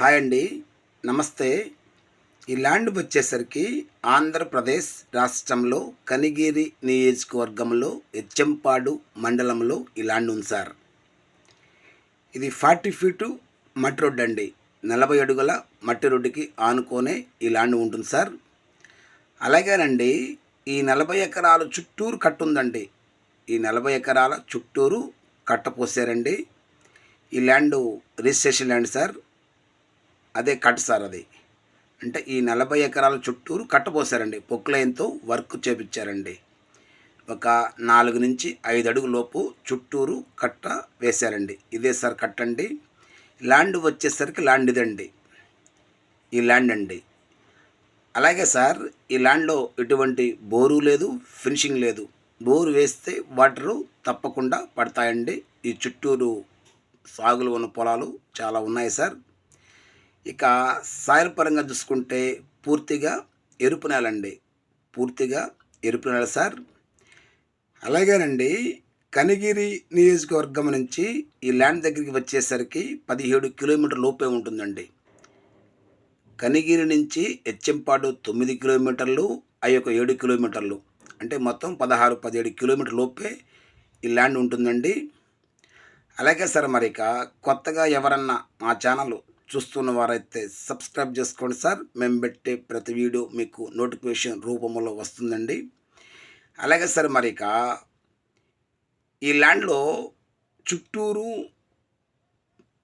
Hi అండి. నమస్తే. ఈ ల్యాండ్ వచ్చేసరికి ఆంధ్రప్రదేశ్ రాష్ట్రంలో కనిగిరి నియోజకవర్గంలో ఎచ్చంపాడు మండలంలో ఈ ల్యాండ్ ఉంది సార్. ఇది 40 ఫీటు మట్టి రోడ్డు అండి. 40 అడుగుల మట్టి రోడ్డుకి ఆనుకోనే ఈ ల్యాండ్ ఉంటుంది సార్. అలాగేనండి, ఈ 40 ఎకరాలు చుట్టూరు కట్ట ఉందండి. ఈ 40 ఎకరాల చుట్టూరు కట్ట పోసారండి. ఈ ల్యాండ్ రిజిస్ట్రేషన్ ల్యాండ్ సార్. అదే కట్ సార్ అది. అంటే ఈ 40 ఎకరాల చుట్టూరు కట్టపోసారండి. పొక్లైన్తో వర్క్ చేపించారండి. ఒక 4 నుంచి 5 అడుగు లోపు చుట్టూరు కట్ట వేశారండి. ఇదే సార్ కట్ట అండి. ల్యాండ్ వచ్చేసరికి ల్యాండ్ ఇదండి. ఈ ల్యాండ్ అండి. అలాగే సార్, ఈ ల్యాండ్లో ఎటువంటి బోరు లేదు, ఫినిషింగ్ లేదు. బోరు వేస్తే వాటరు తప్పకుండా పడతాయండి. ఈ చుట్టూరు సాగులు ఉన్న పొలాలు చాలా ఉన్నాయి సార్. ఇక సాయిల్ పరంగా చూసుకుంటే పూర్తిగా ఎరుపు నేల అండి. పూర్తిగా ఎరుపు నేల సార్. అలాగేనండి, కనిగిరి నియోజకవర్గం నుంచి ఈ ల్యాండ్ దగ్గరికి వచ్చేసరికి 17 కిలోమీటర్ లోపే ఉంటుందండి. కనిగిరి నుంచి ఎచ్చంపాడు 9 కిలోమీటర్లు, అయ్యొక 7 కిలోమీటర్లు, అంటే మొత్తం 16-17 కిలోమీటర్ లోపే ఈ ల్యాండ్ ఉంటుందండి. అలాగే సార్, మరి ఇక కొత్తగా ఎవరన్నా మా ఛానల్ చూస్తున్న వారైతే సబ్స్క్రైబ్ చేసుకోండి సార్. మేము పెట్టే ప్రతి వీడియో మీకు నోటిఫికేషన్ రూపంలో వస్తుందండి. అలాగే సార్, మరి ఇక ఈ ల్యాండ్లో చుట్టూరు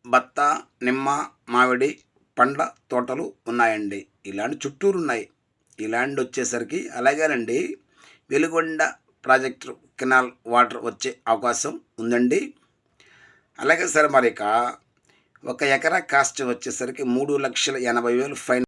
బత్త, నిమ్మ, మామిడి పండ్ల తోటలు ఉన్నాయండి. ఈ ల్యాండ్ చుట్టూరు ఉన్నాయి. ఈ ల్యాండ్ వచ్చేసరికి అలాగేనండి, వెలుగొండ ప్రాజెక్టు కెనాల్ వాటర్ వచ్చే అవకాశం ఉందండి. అలాగే సార్, మరి ఇక 1 ఎకరా కాస్ట్ వచ్చేసరికి 3,80,000 ఫైన్